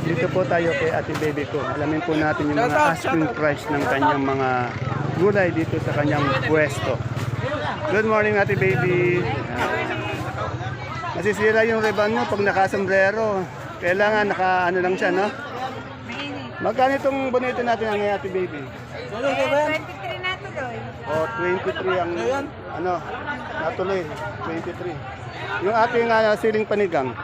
Dito po tayo kay Ate Baby ko. Alamin po natin yung mga asking price ng kanyang mga gulay dito sa kanyang pwesto. Good morning, Ate Baby. Masisira yung ribbon mo pag nakasombrero. Kailangan ano lang siya, no? Magkano itong bonito natin ang Ate Baby? 23 na tuloy. O, 23 ang natuloy. 23. Yung ating siling panigang.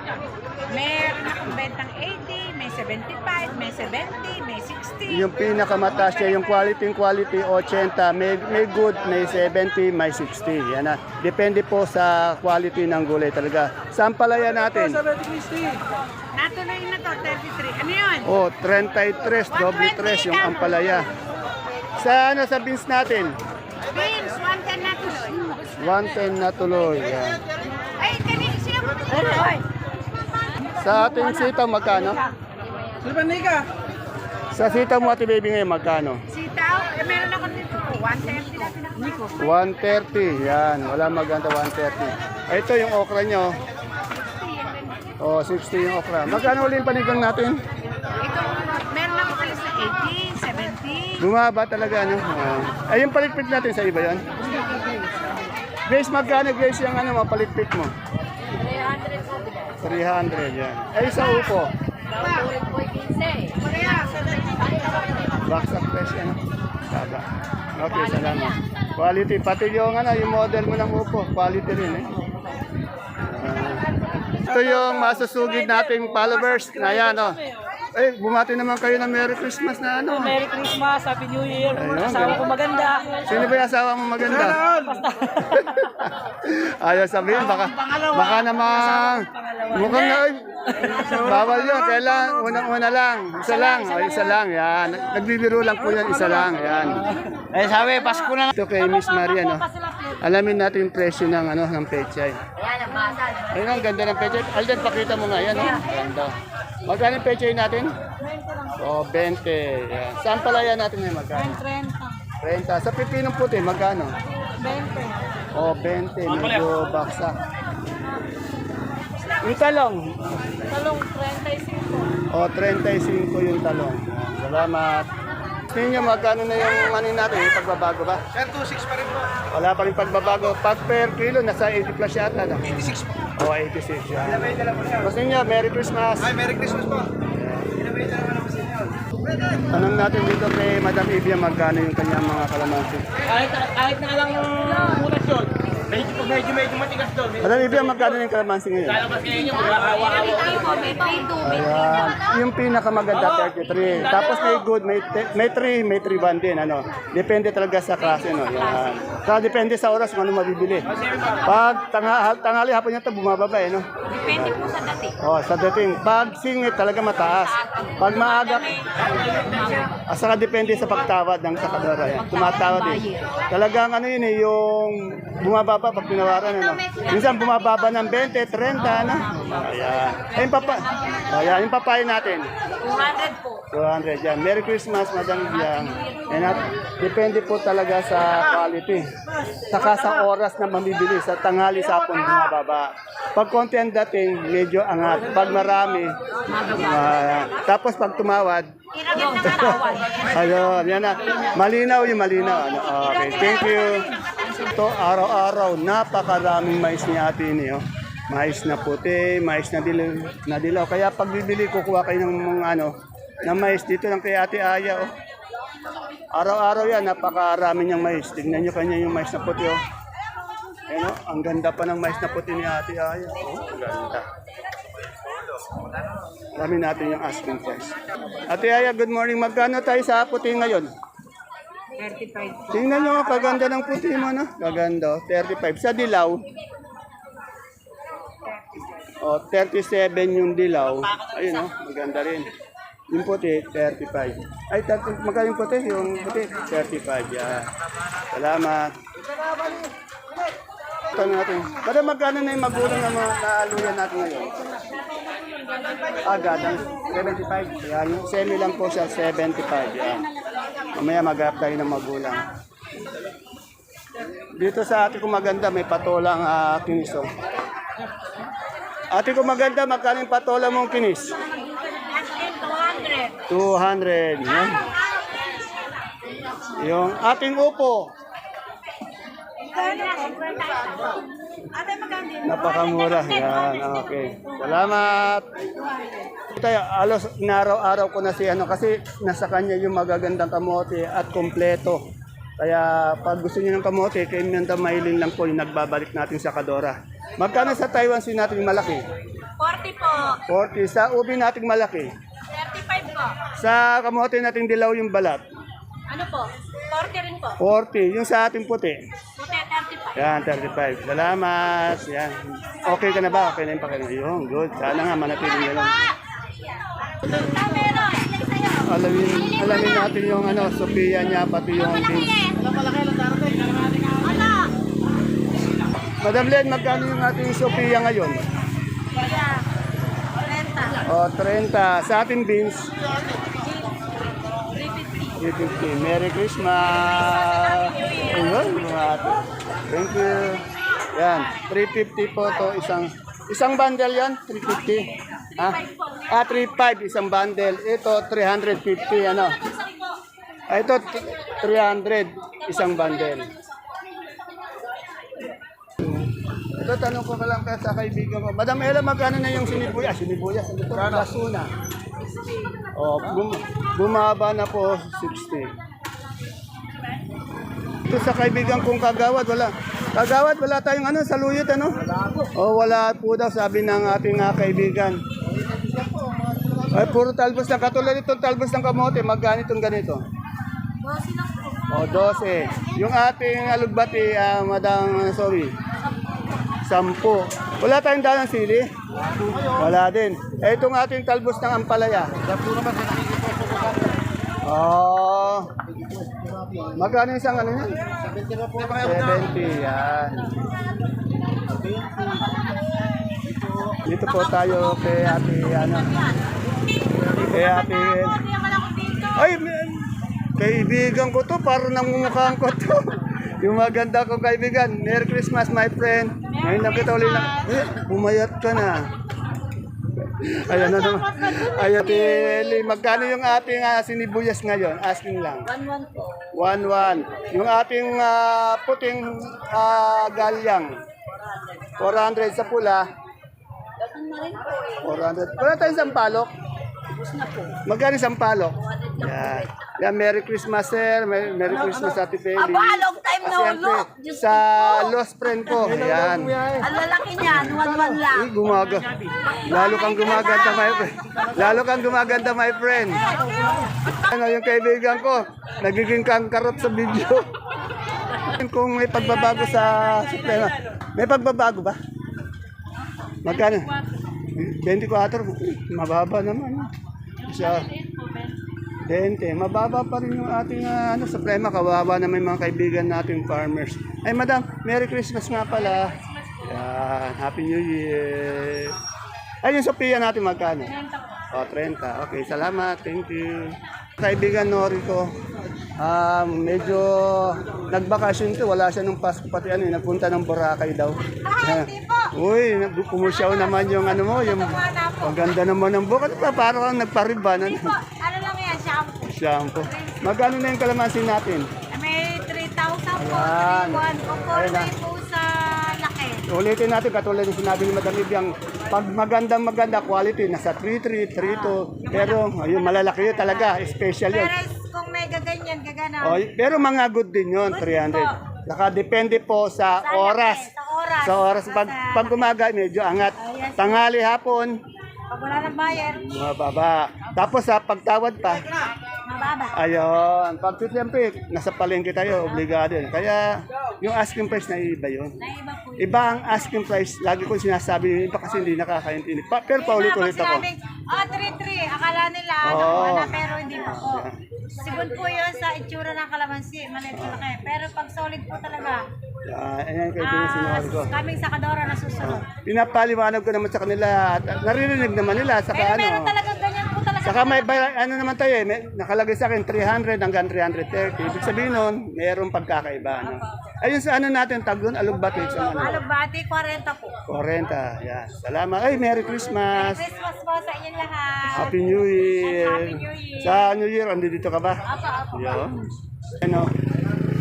Meron akong bentang 80, may 75, may 70, may 60. Yung pinakamataas niya, yung quality, 80. May good, may 70, may 60. Yan na. Depende po sa quality ng gulay talaga. Saan palaya natin? Natuloy na to, 33. Ano yun? Oh, 33, doble 3 yung ampalaya. Sa beans natin? Beans, 110 na tuloy. 110 na tuloy. Yan. Ay, kanina siya mo tuloy. Sa ating sitaw, magkano? Sa sitaw mo, Ate Baby, ngayon, magkano? Sitaw, meron ako dito po, 130 na pinakaliko. 130. Yan. Wala maganda, 130. Ito yung okra nyo. Oh, 60 yung okra. Magkano ulit yung panigang natin? Ito, meron ako alis na 80, 70. Bumaba talaga, no? Ay, yung palitpit natin sa iba yan. Grace, magkano, Grace, yung mapalitpit mo? 300, yan. Ay, sa upo. Baksak fresh, ano? Baba. Okay, salamat. Quality. Pati yung, yung model mo ng upo. Quality rin, eh. Ito yung masusugid nating followers. Ayan, oh. Eh, bumati naman kayo ng Merry Christmas na ano. Merry Christmas, Happy New Year. Ayun, Asawa ko maganda. Sino ba yung asawa mo maganda? Ayaw sabihin, baka naman, mukhang na, bawal yun, kailan, unang-una lang, isa lang, isa lang, yan. Nagbibiro lang po yan, isa lang, yan. Eh sabi, Pasko na. Ito kay Miss Maria, no? Alamin natin yung presyo ng, ng pechay. Ayun, ang ganda ng pechay. Alden, pakita mo nga, yan, no? Ganda. Magkano yung pechay natin? O, 20. Yan. Saan palaya natin ngayon magkano? 30. Sa pipinong puti, magkano? 20. O, 20. Medyo baksak. Yung talong? Talong 35. O, 35 yung talong. Yan. Salamat. Tingnan nyo, magkano na yung natin? Yung pagbabago ba? Sir, 2.6 pa rin po. Wala pa rin pagbabago. Pag per kilo, nasa 80 plus yata. No? 86 po. O, 86 yan. Inabay na po sir. Gusto nyo, Merry Christmas. Ay, Merry Christmas po. Inabay na naman ako sa inyo. Tanong natin dito kay Madam Ivia magkano yung kanyang mga kalamansi. Kahit na lang yung munas yun. Medyo matigas doon. Madam Ivia, magkano yung kalamansi ngayon? Lalabas kayo nyo, mag-aawa-awa. Ayan. Yung pinakamaganda, 33. Tapos may good, may 3, may 3 din. Ano. Depende talaga sa klase. No? Yan. Saka depende sa oras kung ano mabibili. Pag tanghali hapon yata bumababa. No? Depende po sa dati. Oh, sa dating. Pag singit talaga mataas. Pag maaga, saka depende sa pagtawad ng sakadora. Yan. Tumatawad din. Talagang yun yung bumababa pag pinawaran. Ano. Minsan bumababa ng 20, 30. Ano. Ayan. Ayan, yung papaya natin. 200 po. 200 yan. Merry Christmas, Madam Yang. Depende po talaga sa quality. Saka sa oras na mamibili. Sa tanghali, sa hapon, bumababa. Pag konti ang dating, medyo angat. Pag marami, tapos pag tumawad, Iragyan na katawan. ayun, yan na. Malinaw yung malinaw. Okay, thank you. Ito, araw-araw, napakaraming mais ni ate ini. Oh. Mais na puti, mais na dilaw. Kaya pag bibili, kukuha kayo ng mga na mais dito lang kay Ate Aya. Oh. Araw-araw yan, napakarami niyang mais. Tignan niyo kanya yung mais na puti. Oh. Ayan, oh, ang ganda pa ng mais na puti ni Ate Aya. Oh, ganda. Alamin natin yung asking price. Ate Aya, good morning. Magkano tayo sa puti ngayon? 35. Tingnan nyo, kaganda ng puti mo, no? Kaganda, oh, 35. Sa dilaw, oh, 37 yung dilaw. Ayun, oh, maganda rin. Yung puti, 35. Ay, magkano yung puti? Yung puti, 35. Yeah. Salamat. Ito natin. Kada magkano na yung magulang na naaluyan natin ngayon? Gadang 75. Yan, yung semi lang po siya, 75. Yan. Mamaya mag-up tayo ng magulang. Dito sa ate ko maganda, may patolang kinis. Oh. Ate ko maganda, magkano yung patola mong kinis? 200. Yan. Yung ating upo. Napakamura. Yan, okay. Salamat. Tayo, alos inaraw-araw ko na si ano kasi nasa kanya yung magagandang kamote at kompleto. Kaya pag gusto niyo ng kamote, kay Menta Maylin lang po yung nagbabalik natin sa Kadora. Magkano sa Taiwan sin natin malaki? 40 po. 40. Sa ubi nating malaki. 35 po. Sa kamote nating dilaw yung balat. Ano po? 40 rin po. 40. Yung sa ating puti. Puti 35. Yan, 35. Salamat. Yan. Okay ka na ba? Okay na yung pakinig. Yung, good. Sana nga manatiling nyo lang. Alamin natin yung ano, Sophia niya, pati yung beans. Madam Len, magkano yung ating Sophia ngayon? O, 30. Sa ating beans? 350. Merry Christmas! Ayun, mga ate. Thank you. Yan, 350 po to isang bundle yan, 350. Ha? 3.5 isang bundle. Ito 350 ano. Ito 300 isang bundle. Ito tanong ko lang sa kaibigan ko. Madam Ella, magkano na yung sinibuyas? Sinibuyas, ito Lasuna. Oh, bumaba na po 60. Ito sa kaibigan kong kagawad, wala tayong ano, saluyot ano? Oh, wala po daw, sabi ng ating kaibigan. Ay, puro talbos na. Katulad itong talbos ng kamote, magkano itong ganito? 12 lang po. O, 12. Yung ating alugbati, Madam, sorry, 10. Wala tayong dalang sili? Wala din. Eh, itong ating talbos ng ampalaya. Oh. Magkano isang ano yan? 70. Yan. Dito po tayo kay ate, ano. Kay ate. Ay, kaibigan ko to. Parang namumukhaan ko to. Yung maganda kong kaibigan. Merry Christmas, my friend. Ngayon lang kita ulit na. Bumayat ka na. Ayan na naman. Ayan, Tili. Magkano yung ating sinibuyas ngayon? Asking lang. 1-1 po. 1-1. Yung ating puting galyang. 400 sa pula. Dating na rin po 400. Wala tayong sampalok. Ubus na po. Magkano sampalok? Yan. Yan, Merry Christmas, sir. Merry Christmas, Ate Feli. Aba, long time no look. Diyos Sa lost friend ko. Yan. Ang lalaki niyan, 1-1 lang. Uy, lalo kang gumaganda, my friend. Lalo kang gumaganda, my friend. Ano yung kaibigan ko? Nagiging kangkarot sa video. Kung may pagbabago sa sistema. May pagbabago ba? Magkano? 24. Mababa naman. Siya. 20. Mababa pa rin yung ating suprema. Kawawa naman yung mga kaibigan nating farmers. Ay, madam, Merry Christmas nga pala. Yan. Happy New Year. Ay, yung Sophia natin magkano? 30. Okay, salamat. Thank you. Kaibigan Nori ko, medyo nagbakasyon to. Wala siya nung Pasko pati nagpunta ng Boracay daw. Uy, pumusyaw naman yung ano mo, yung ang ganda naman ng bukat pa, parang nagpariban. Ano lang yan, shampoo. Shampoo. Magkano na yung kalamansin natin? May 3,000 po, Ayan. 3,100 po, Ayan na. 4 po sa laki. Ulitin natin katulad ng sinabi ni Madam Ibiang, pag maganda quality, nasa 3,300, 3,200. Pero yung malalaki yun talaga, special yun. Pero kung may gaganyan, gaganon. O, pero mga good din yun, 300. Nakadepende po sa oras. Sa oras. Pag umaga, medyo angat. yes. Tanghali, hapon, Pag wala ng buyer, mababa. Tapos sa pagtawad pa, mababa. ayun. Pag siyempre, nasa palengke tayo, obligado yun. Kaya yung asking price na iba yun. Naiba po yun. Iba ang asking price. Lagi ko sinasabi, iba kasi hindi nakakaintindi. Pero paulit-ulit ako. Sinabing, 3-3, akala nila, Oo. nakuha na, pero hindi pa po. Sigun po yun sa itsura ng kalamansi, maliit po laki. Pero pag solid po talaga, Ayan, kaibigan sinabi ko. kaming sa Kadora na susunod. Pinapaliwanag ko naman sa kanila at naririnig naman nila. Saka Pero meron talagang ganyan po talaga. Saka may naman tayo nakalagay sa akin 300 hanggang 330. Ibig sabihin nun, mayroong pagkakaiba. Ayun sa ano natin, tag doon, alugbati. Sa ano? Alugbati, 40 po. 40. Yan. Salamat. Ay, Merry Christmas. Christmas po sa inyong lahat. Happy New Year. Happy New Year. Sa New Year, andito ka ba? Apo. Yun. Ano,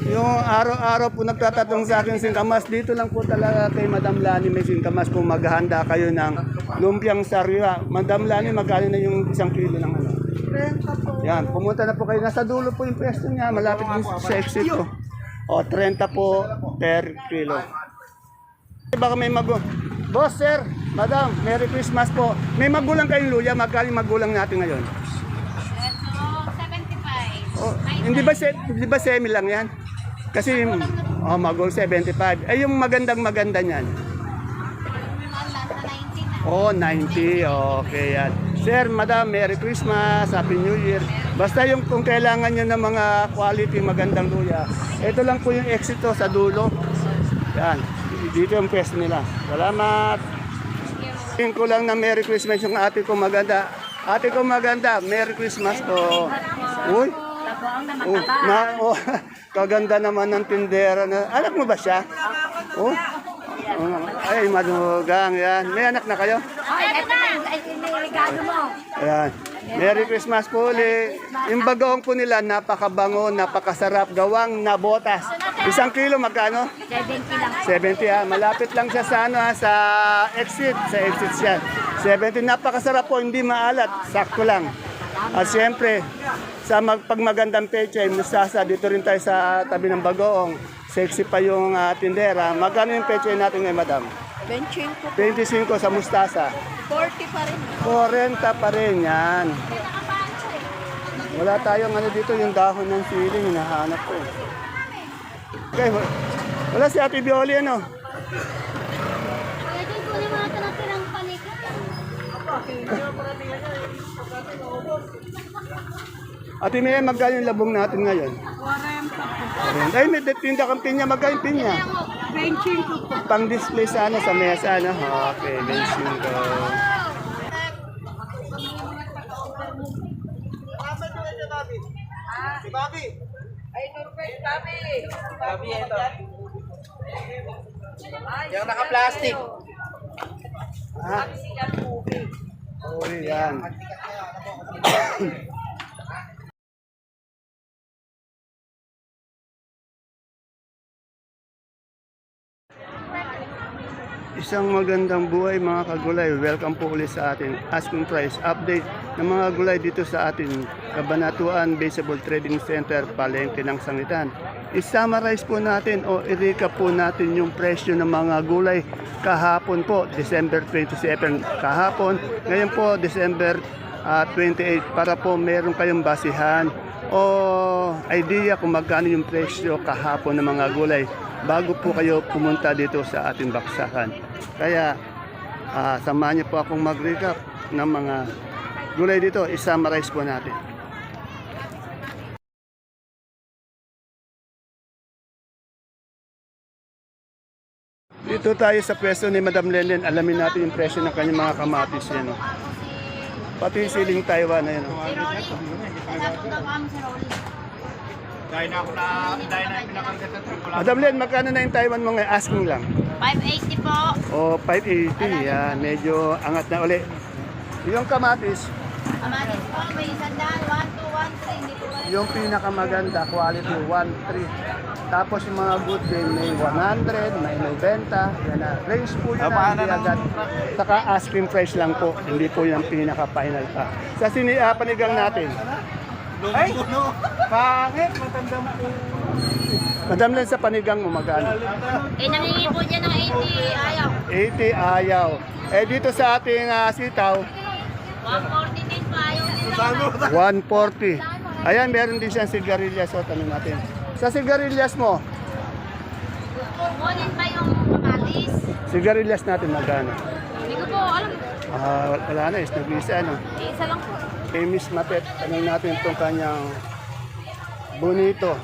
yung araw-araw po nagtatatong sa akin singkamas, dito lang po talaga kay Madam Lani may singkamas kung maghahanda kayo ng lumpiang sariwa. Madam Lani, magkano na yung 1 kilo ng ano? 30 po. Yan, pumunta na po kayo. Nasa dulo po yung pwesto niya, malapit din sa exit ko. O, 30 po per kilo. Baka may Boss, sir, madam, Merry Christmas po. May magulang kayong luya, magkano yung magulang natin ngayon? Ito, 75. Oh, hindi ba semi lang yan? Kasi, magul 75. Eh, yung maganda niyan. Nasa 90 na. Oh, 90. Okay, yan. Sir, madam, Merry Christmas, Happy New Year. Basta yung kung kailangan nyo ng mga quality, magandang luya, ito lang po yung exito sa dulo. Yan. Dito yung pwesto nila. Salamat. Tingin ko lang na Merry Christmas yung ate ko maganda. Ate ko maganda, Merry Christmas po. Uy. Kaganda naman ng tindera na. Anak mo ba siya? Oh. Ay, madugang yan. May anak na kayo? Ay, ito na. Regalo mo. Ayan. Merry Christmas po ulit. Yung bagoong po nila, napakabango, napakasarap, gawang nabotas. 1 kilo, magkano? 70 lang. 70 ha. Malapit lang siya sa, ano, ha, sa exit. Sa exit siya. 70, napakasarap po, hindi maalat. Sakto lang. At siyempre, sa pagmagandang peche, mustasa, dito rin tayo sa tabi ng bagoong. Sexy pa yung tindera. Magkano yung peche natin ngayon, madam? 25. 25 sa mustasa. 40 pa rin. 40 pa rin yan. Wala tayong ano dito, yung dahon ng siling, hinahanap ko. Okay, wala si Ate Bioli, ano? Kaya din po yung mga natirang panika. Ate Mia, magkano yung labong natin ngayon? 40. Ay, may tinda kang pinya, magkano yung pinya? 25 po. Pang-display sa ano, sa mesa, ano? Okay, 25. Si Bobby. Ay, Norbert, Bobby. Bobby, ito. Yung naka-plastic. Ha? Oh, yan. Isang magandang buhay mga kagulay. Welcome po ulit sa ating asking price update ng mga gulay dito sa ating Kabanatuan Baseball Trading Center, Palengke ng Sangitan. I-summarize po natin o i-recap po natin yung presyo ng mga gulay kahapon po, December 27 kahapon. Ngayon po, December 28 para po meron kayong basihan o idea kung magkano yung presyo kahapon ng mga gulay bago po kayo pumunta dito sa ating baksakan. Kaya samahan niyo po akong mag-recap ng mga gulay dito. I-summarize po natin. Dito tayo sa pwesto ni Madam Lenen. Alamin natin yung presyo ng kanyang mga kamatis. Yan, oh. Pati siling Taiwan na yan. Oh. Si Rolly. Wala po daw kami si Rolly. Dahil na pinakarga sa trip. Madam Len, magkano na yung Taiwan mo ngayon? Asking lang. 580 po. O, 580. Yan, medyo angat na uli. Yung kamatis, Amatis po, may sandal, 1, 2, 1, 3. Hindi po ba? yung pinakamaganda, quality, 1.3. Tapos yung mga good din, may 100, may 90. Yan na. Range po yun na, hindi agad. Saka asking price lang po. Hindi po yung pinaka-final pa. Sa panigang natin. Ay! Pangit! Matanda mo po. Madam Len, sa panigang mo, magkano? Nangingi po dyan ng 80, ayaw. 80 ayaw. Eh dito sa ating sitaw, 140 din po, ayaw din. 140. Ayan, meron din siyang sigarilyas. O, tanong natin. Sa sigarilyas mo, Kunin pa yung kamatis. sigarilyas natin magkano? Hindi ko po alam. Wala na, is nag-isa, no? Isa lang po. Kay Miss Mapet, tanong natin itong kanyang bonito.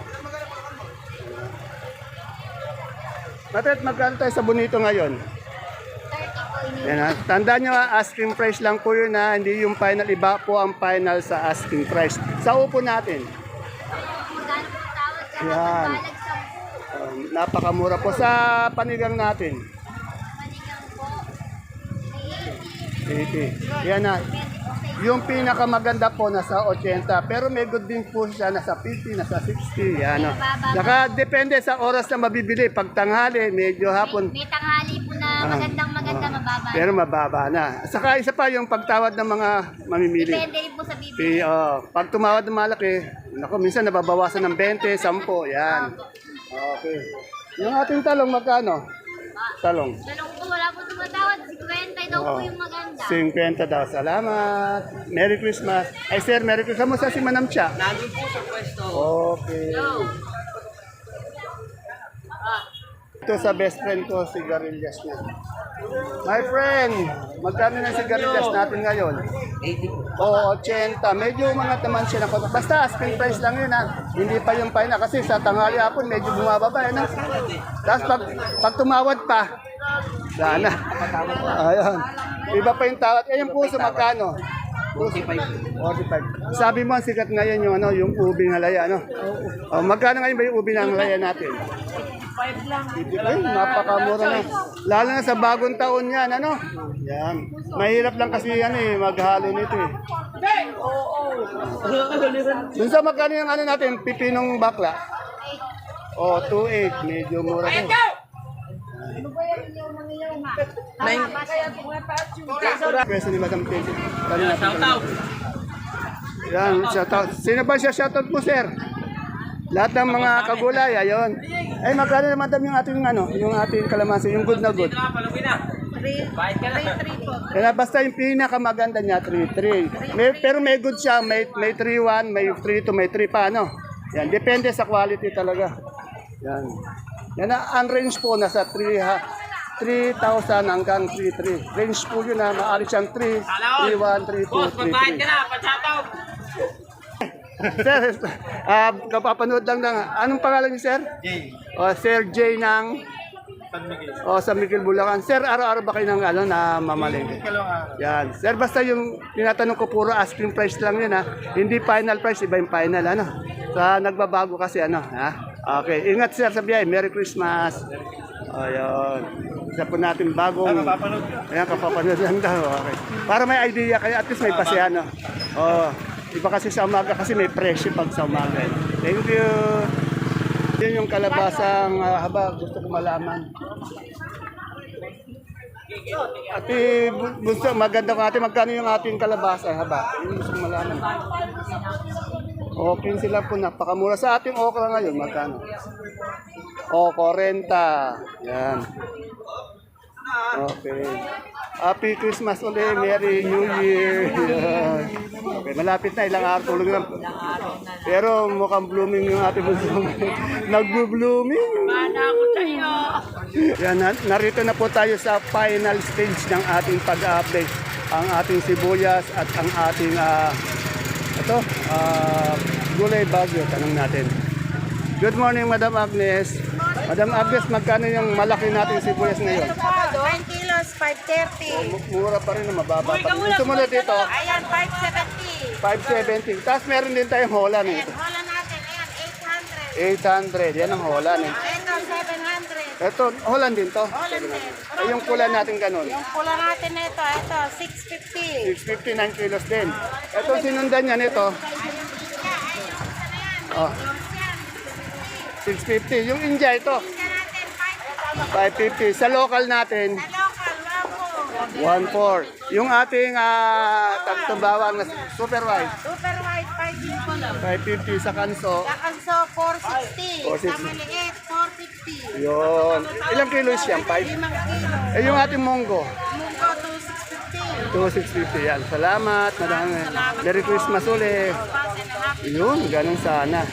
Mapet, magkano tayo sa bonito ngayon? 30 po ini. Yan, ha? Tandaan nyo, asking price lang po yun, ha? Hindi yung final, iba po ang final sa asking price. Sa upo natin. Magkano po tawad? Yan. Balag sa napakamura po sa panigang natin. 80. Yan na. Yung pinakamaganda po nasa 80, pero may good din po siya nasa 50, nasa 60. Yan, no. Saka depende sa oras na mabibili. Pag tanghali, medyo hapon. May tanghali po na maganda, mababa. Pero mababa na. Saka isa pa yung pagtawad ng mga mamimili. Depende rin po sa bibili. Pag tumawad ng malaki, naku, minsan nababawasan ng 20, 10. Yan. Okay. Yung ating talong, magkano? Talong. Dalawang po, wala po tumatawad. 50 daw po yung maganda. 50 daw. Salamat. Merry Christmas. Ay, sir, Merry Christmas. Kamusta si Manam Cha? Nandun po sa pwesto. Okay. Ito sa best friend ko, sigarilyas niya. My friend, magkano ng sigarilyas natin ngayon? 80 po. O, 80. Medyo umangat naman siya ng konti. Basta, asking price lang yun, ha? Hindi pa yung final. Kasi sa tanghali hapon, medyo bumababa, no? Tapos pag tumawad pa, sana. Ayun. Iba pa yung tawad. Eh, yung puso, magkano? 45. 45. Sabi mo, ang sikat ngayon yung, ano, yung ubing halaya, ano? O, magkano ngayon ba yung ubing ng halaya natin? 5 lang. Ay, napakamura na. Lalo na sa bagong taon yan, ano? Yan. Mahirap lang kasi yan eh, maghalo nito eh. Dun sa magkano yung ano natin, pipinong bakla? O, 2.8. Medyo mura to. Pwesto ni Madam Pesi. Shoutout. Yan, shoutout. Sino ba siya shoutout mo, sir? Lahat ng mga kagulay, ayun. Ay, magkano naman dam yung ating ano, yung ating kalamansi, yung good na good. Paluwi na. Bayad ka na. Kaya basta yung pinakamaganda niya, 3-3. Pero may good siya, may 3-1, may 3-2, may 3 pa, ano? Yan, depende sa quality talaga. Yan. Yan na, ang range po, nasa 3,000 hanggang 3,300. Range po yun na, maaari siyang 3, 3,1, 3,2, Boss, magbayad ka 3,3. na. Pa-shoutout. Sir, kapapanood lang lang. Anong pangalan niyo, sir? Jay. O, Sir J ng San Miguel, Bulacan. Sir, araw-araw ba kayo ng ano, na mamalengke? Yan. Sir, basta yung tinatanong ko puro asking price lang yun, ha? Hindi final price, iba yung final, ano? Sa nagbabago kasi, ano, ha? Okay. Ingat, sir, sa biyahe. Merry Christmas. Ayun. Isa po natin bagong... Ayan, kapapanood lang daw. Okay. Para may idea kayo, at least may basehan, no? Oh, iba kasi sa umaga, kasi may presyo pag sa umaga. Thank you. Yun yung kalabasang haba, gusto ko malaman. Ate, gusto, maganda ko ate, magkano yung ating kalabasa haba? Yun gusto ko malaman. Okay sila po, napakamura sa ating okra ngayon, magkano? O, 40. Yan. Okay. Happy Christmas ulit. Merry New Year. Yan. Okay, malapit na. Ilang araw tulog lang. Pero mukhang blooming yung ating bunso. Nagbo-blooming. Mana ako sa'yo. Yan, narito na po tayo sa final stage ng ating pag-update. Ang ating sibuyas at ang ating gulay bagyo. Tanong natin. Good morning, Madam Agnes. Madam Agnes, magkano yung malaki nating sibuyas ngayon? 1 kilos, 530. Mura pa rin, mababa pa rin. Gusto mo na dito, Ayan, 570. 570. Tapos meron din tayong Holland eh. Wala natin, ayan, 800. Yan ang Holland eh. Ito, 700. Ito, Holland din to. Holland din. Eh, yung pula natin ganun. Yung pula natin na ito, 650. 659 kilos din. Ito sinundan niya nito. Oh, 650. Yung India ito, Tingnan natin, 550. Sa local natin, sa local, 1.4. Yung ating tagtubawang na super white, super white, 550. 550 sa kanso. Kakanso, 460. 460. Sa maliit, 450. Yun. Ilang kilos yan? 5? 5 kilo. Eh, yung ating munggo, Munggo, 260. 2,650 yan. Salamat. Madami. Merry Christmas ulit. Yun, ganun sana.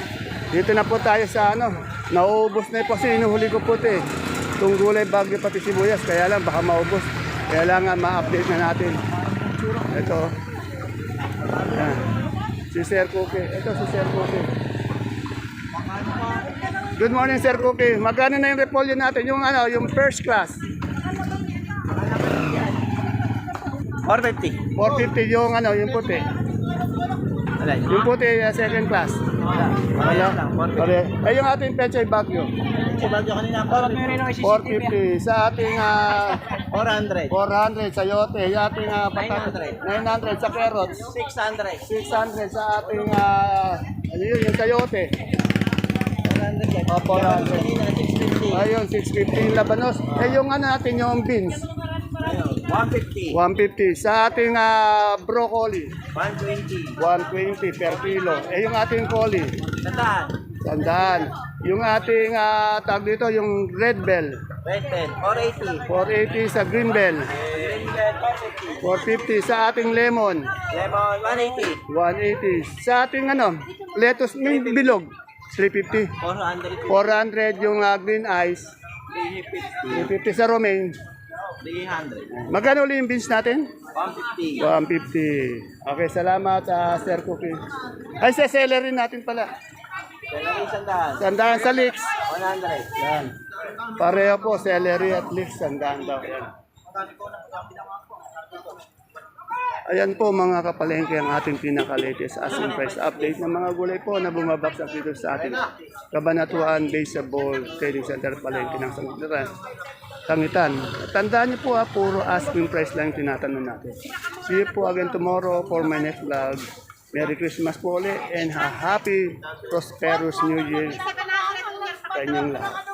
Dito na po tayo sa ano. Nauubos na po kasi inuhuli ko po ito eh. Itong gulay bagyo pati sibuyas. Kaya lang baka maubos. Kaya lang ma-update na natin. Ito. Yan. Si Sir Cookie. Ito si Sir Cookie. Good morning Sir Cookie. Magkano na yung repolyo natin? Yung ano, yung first class. 450. 450 yung ano, yung puti. Yung puti, second class. Wala. Wala. Eh, yung ating Pechay Bagyo. Bagyo kanina, 450. Sa ating 400. 400 sa yote. Yung ating 900 sa carrots. 600. 600 sa ating ano yun, yung sayote. 400 yan. 400. Kanina, 650. Ayun, 650 yung labanos. Eh, yung ano natin, yung beans. 150. 150. Sa ating broccoli, 120. 120 per kilo. Eh, yung ating coli, Tandaan. 100. Yung ating tag dito, yung red bell, Red pen, 480. 480 sa green bell, Green pen, 450. 450 sa ating lemon, Lemon, 180. 180. Sa ating ano, lettuce, may bilog, 350. 400. 400 yung green ice, 350. 350 sa romaine. 300. Magkano ulit yung beans natin? 150. 150. Okay, salamat Sir Cookie. Ay, sa celery natin pala. Celery, sandaan. Sandaan sa leeks. 100. Yan. Pareho po, celery at leeks, sandaan daw. Yan. Ayan po mga kapalengke ang ating pinaka-latest asking price update ng mga gulay po na bumabaksak dito sa ating Kabanatuan Baseball Trading Center Palengke ng Sangitan. Tandaan niyo po puro asking price lang yung tinatanong natin. See you po again tomorrow for my next vlog. Merry Christmas po ulit and a happy, prosperous New Year sa inyong lahat.